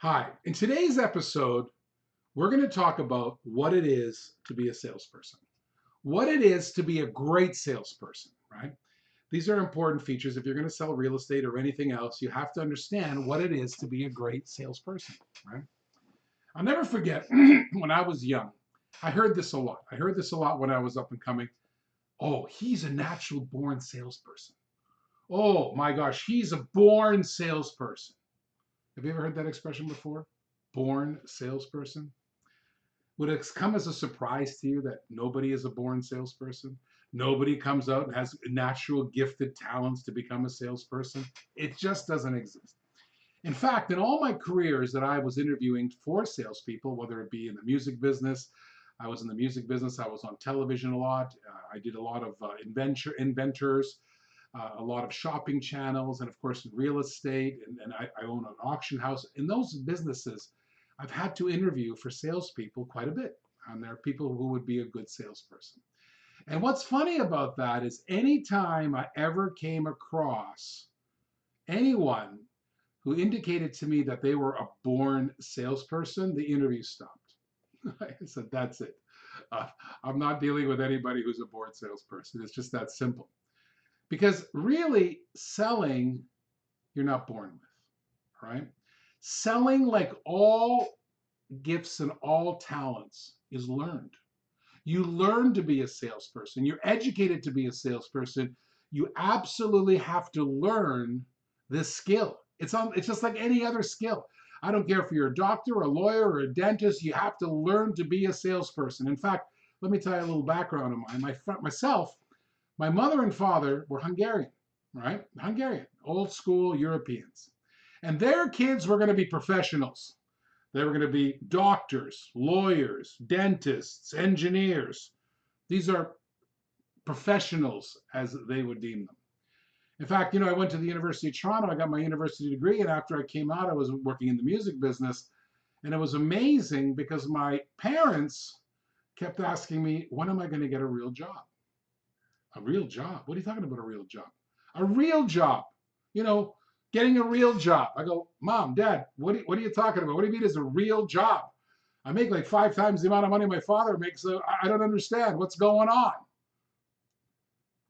Hi, in today's episode, we're going to talk about what it is to be a salesperson, what it is to be a great salesperson, right? These are important features. If you're going to sell real estate or anything else, you have to understand what it is to be a great salesperson, right? I'll never forget when I was young, I heard this a lot. I heard this a lot when I was up and coming. Oh, he's a natural born salesperson. Oh my gosh, he's a born salesperson. Have you ever heard that expression before? Born salesperson? Would it come as a surprise to you that nobody is a born salesperson? Nobody comes out and has natural gifted talents to become a salesperson. It just doesn't exist. In fact, in all my careers that I was interviewing for salespeople, whether it be in the music business, I was in the music business, I was on television a lot, I did a lot of inventors, a lot of shopping channels, and of course, in real estate, and I own an auction house. In those businesses, I've had to interview for salespeople quite a bit. And there are people who would be a good salesperson. And what's funny about that is anytime I ever came across anyone who indicated to me that they were a born salesperson, the interview stopped. I said, that's it. Uh, I'm not dealing with anybody who's a born salesperson. It's just that simple. Because really, selling, you're not born with, right? Selling, like all gifts and all talents, is learned. You learn to be a salesperson. You're educated to be a salesperson. You absolutely have to learn this skill. It's just like any other skill. I don't care if you're a doctor, a lawyer, or a dentist. You have to learn to be a salesperson. In fact, let me tell you a little background of mine. Myself, my mother and father were Hungarian, right? Hungarian, old school Europeans. And their kids were going to be professionals. They were going to be doctors, lawyers, dentists, engineers. These are professionals, as they would deem them. In fact, I went to the University of Toronto. I got my university degree. And after I came out, I was working in the music business. And it was amazing because my parents kept asking me, when am I going to get a real job? A real job? What are you talking about, a real job? A real job. You know, getting a real job. I go, Mom, Dad, what are you talking about? What do you mean it's a real job? I make like 5 times the amount of money my father makes. So I don't understand what's going on.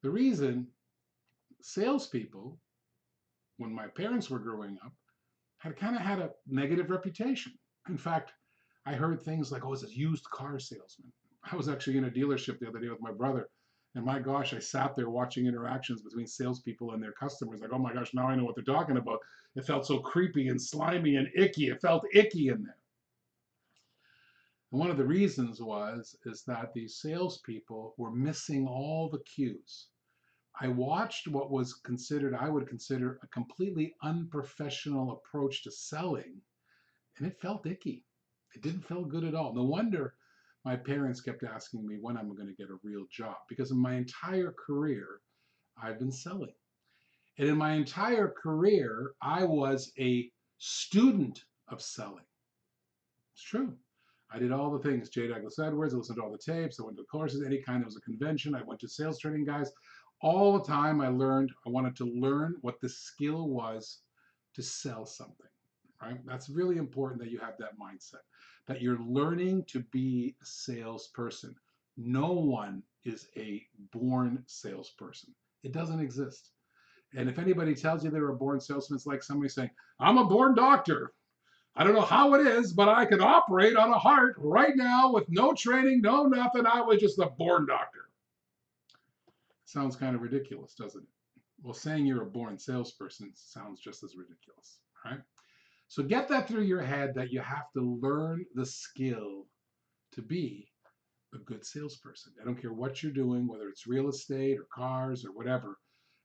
The reason salespeople, when my parents were growing up, had kind of had a negative reputation. In fact, I heard things like, oh, it's a used car salesman. I was actually in a dealership the other day with my brother. And my gosh, I sat there watching interactions between salespeople and their customers. Like, oh my gosh, now I know what they're talking about. It felt so creepy and slimy and icky. It felt icky in there. And one of the reasons is that these salespeople were missing all the cues. I watched what was considered, I would consider, a completely unprofessional approach to selling, and it felt icky. It didn't feel good at all. No wonder my parents kept asking me when I'm going to get a real job, because in my entire career, I've been selling. And in my entire career, I was a student of selling. It's true. I did all the things. J. Douglas Edwards, I listened to all the tapes. I went to courses, any kind. There was a convention. I went to sales training guys. All the time I wanted to learn what the skill was to sell something, right? That's really important that you have that mindset, that you're learning to be a salesperson. No one is a born salesperson. It doesn't exist. And if anybody tells you they're a born salesman, it's like somebody saying, I'm a born doctor. I don't know how it is, but I can operate on a heart right now with no training, no nothing. I was just a born doctor. Sounds kind of ridiculous, doesn't it? Well, saying you're a born salesperson sounds just as ridiculous, right? So get that through your head that you have to learn the skill to be a good salesperson. I don't care what you're doing, whether it's real estate or cars or whatever,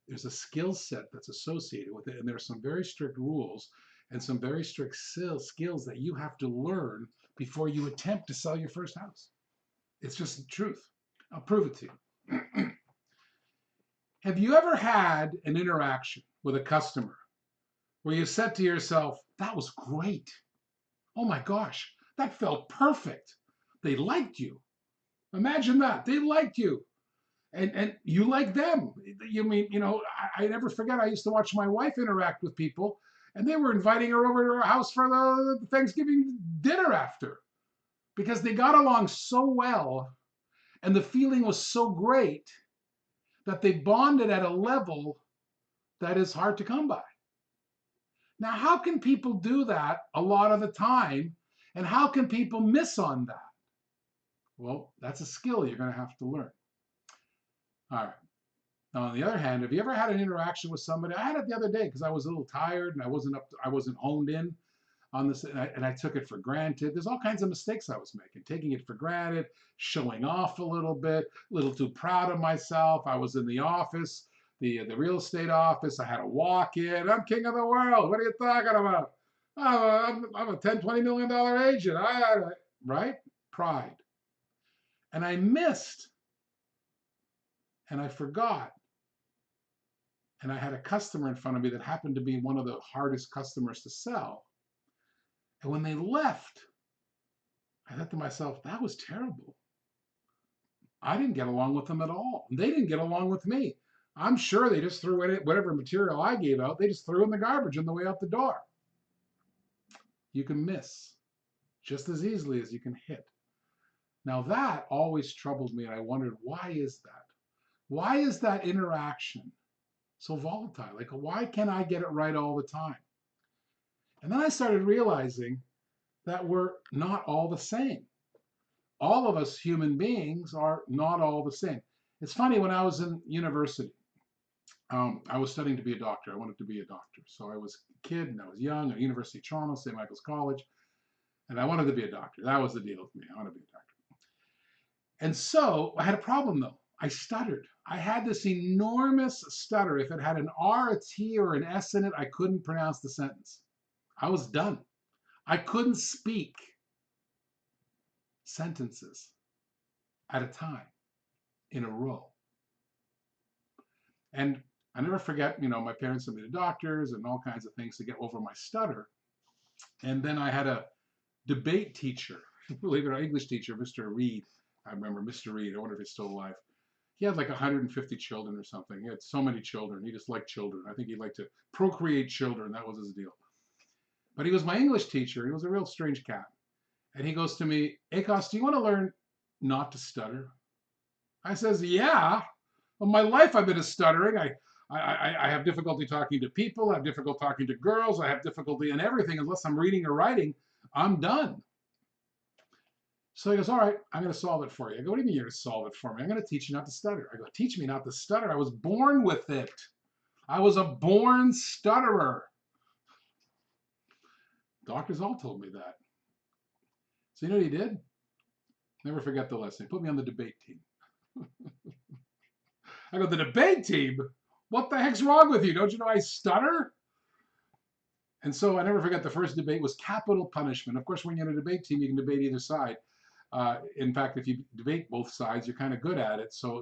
there's a skill set that's associated with it. And there are some very strict rules and some very strict skills that you have to learn before you attempt to sell your first house. It's just the truth. I'll prove it to you. Have you ever had an interaction with a customer where you said to yourself, that was great. Oh my gosh, that felt perfect. They liked you. Imagine that. They liked you. And you like them. I never forget, I used to watch my wife interact with people, And they were inviting her over to our house for the Thanksgiving dinner after because they got along so well and the feeling was so great that they bonded at a level that is hard to come by. Now, how can people do that a lot of the time? And how can people miss on that? Well, that's a skill you're going to have to learn. All right. Now, on the other hand, have you ever had an interaction with somebody? I had it the other day because I was a little tired and I wasn't honed in on this, and I took it for granted. There's all kinds of mistakes I was making, taking it for granted, showing off a little bit, a little too proud of myself. I was in the office, the real estate office. I had a walk in. I'm king of the world. What are you talking about? I'm a 10, $20 million agent. Right? Pride. And I missed and I forgot. And I had a customer in front of me that happened to be one of the hardest customers to sell. And when they left, I thought to myself, that was terrible. I didn't get along with them at all. They didn't get along with me. I'm sure they just threw in whatever material I gave out, they just threw in the garbage on the way out the door. You can miss just as easily as you can hit. Now that always troubled me, and I wondered, why is that? Why is that interaction so volatile? Like, why can't I get it right all the time? And then I started realizing that we're not all the same. All of us human beings are not all the same. It's funny, when I was in university, I was studying to be a doctor. I wanted to be a doctor. So I was a kid and I was young at University of Toronto, St. Michael's College, and I wanted to be a doctor. That was the deal with me. I wanted to be a doctor. And so I had a problem though. I stuttered. I had this enormous stutter. If it had an R, a T, or an S in it, I couldn't pronounce the sentence. I was done. I couldn't speak sentences at a time in a row. And I never forget, my parents sent me to doctors and all kinds of things to get over my stutter. And then I had a debate teacher, believe it or not, English teacher, Mr. Reed. I remember Mr. Reed. I wonder if he's still alive. He had like 150 children or something. He had so many children. He just liked children. I think he liked to procreate children. That was his deal. But he was my English teacher. He was a real strange cat. And he goes to me, Akos, do you want to learn not to stutter? I says, yeah. Well, my life I've been a stuttering. I have difficulty talking to people. I have difficulty talking to girls. I have difficulty in everything. Unless I'm reading or writing, I'm done. So he goes, all right, I'm going to solve it for you. I go, what do you mean you're going to solve it for me? I'm going to teach you not to stutter. I go, teach me not to stutter. I was born with it. I was a born stutterer. Doctors all told me that. So you know what he did? Never forget the lesson. He put me on the debate team. I go, the debate team? What the heck's wrong with you? Don't you know I stutter? And so I never forget the first debate was capital punishment. Of course, when you're in a debate team, you can debate either side. In fact, if you debate both sides, you're kind of good at it. So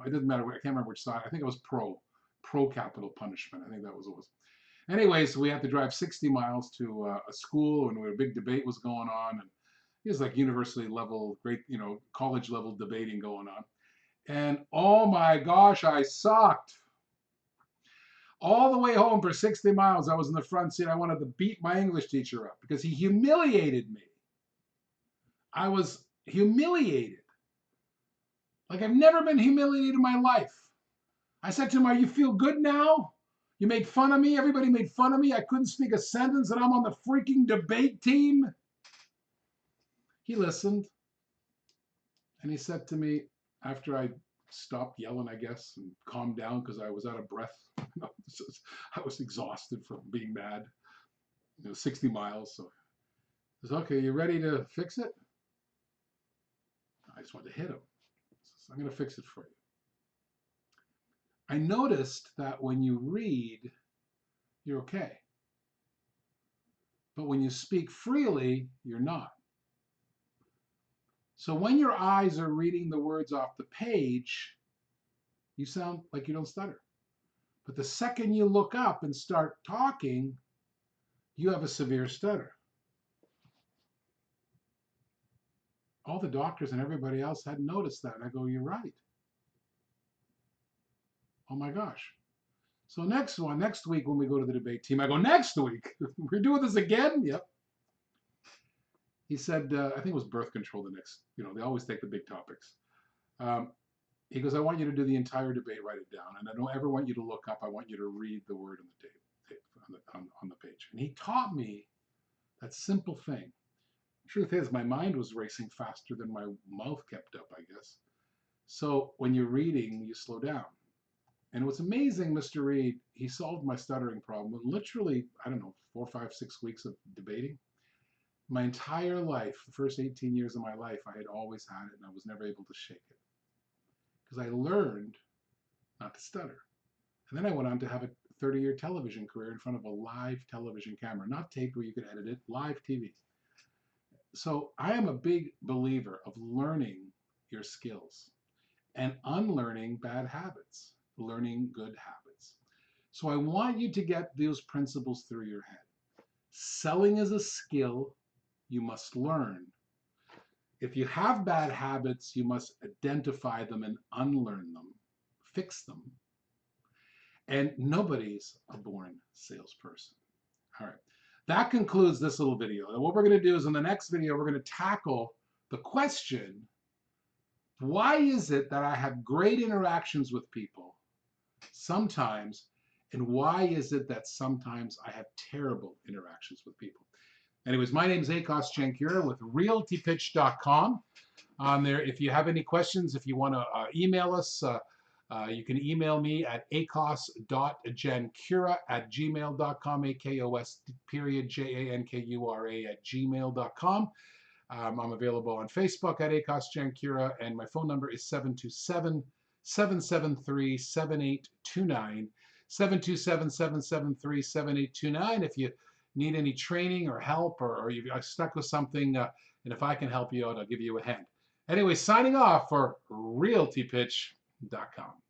it doesn't matter. I can't remember which side. I think it was pro capital punishment. I think that was what it was. Anyways, we had to drive 60 miles to a school, and a big debate was going on. And it was like university level, great, college level debating going on. And oh my gosh, I sucked. All the way home for 60 miles, I was in the front seat. I wanted to beat my English teacher up because he humiliated me. I was humiliated. Like I've never been humiliated in my life. I said to him, "Are you feel good now? You made fun of me. Everybody made fun of me. I couldn't speak a sentence and I'm on the freaking debate team." He listened. And he said to me, after I stopped yelling, I guess, and calmed down because I was out of breath. I was exhausted from being mad. 60 miles. So he says, okay, you ready to fix it? I just wanted to hit him. So I'm going to fix it for you. I noticed that when you read, you're okay. But when you speak freely, you're not. So when your eyes are reading the words off the page, you sound like you don't stutter. But the second you look up and start talking, you have a severe stutter. All the doctors and everybody else hadn't noticed that. And I go, you're right. Oh my gosh. So next week when we go to the debate team, I go, next week? We're doing this again? Yep. He said, I think it was birth control the next, they always take the big topics. He goes, I want you to do the entire debate, write it down. And I don't ever want you to look up. I want you to read the word on the tape on the page. And he taught me that simple thing. The truth is, my mind was racing faster than my mouth kept up, I guess. So when you're reading, you slow down. And what's amazing, Mr. Reed, he solved my stuttering problem in literally, I don't know, 4, 5, 6 weeks of debating. My entire life, the first 18 years of my life, I had always had it and I was never able to shake it. Because I learned not to stutter. And then I went on to have a 30-year television career in front of a live television camera, not taped where you could edit it, live TV. So I am a big believer of learning your skills and unlearning bad habits, learning good habits. So I want you to get those principles through your head. Selling is a skill you must learn. If you have bad habits, you must identify them and unlearn them, fix them. And nobody's a born salesperson. All right. That concludes this little video. And what we're going to do is in the next video, we're going to tackle the question, why is it that I have great interactions with people sometimes, and why is it that sometimes I have terrible interactions with people? Anyways, my name is Akos Chankura with realtypitch.com. There, if you have any questions, if you want to email us, you can email me at akos.jankura@gmail.com, akos.jankura@gmail.com. I'm available on Facebook at Akos Jankura, and my phone number is 727-773-7829, 727-773-7829. If you need any training or help, or you're stuck with something, and if I can help you out, I'll give you a hand. Anyway, signing off for realtypitch.com.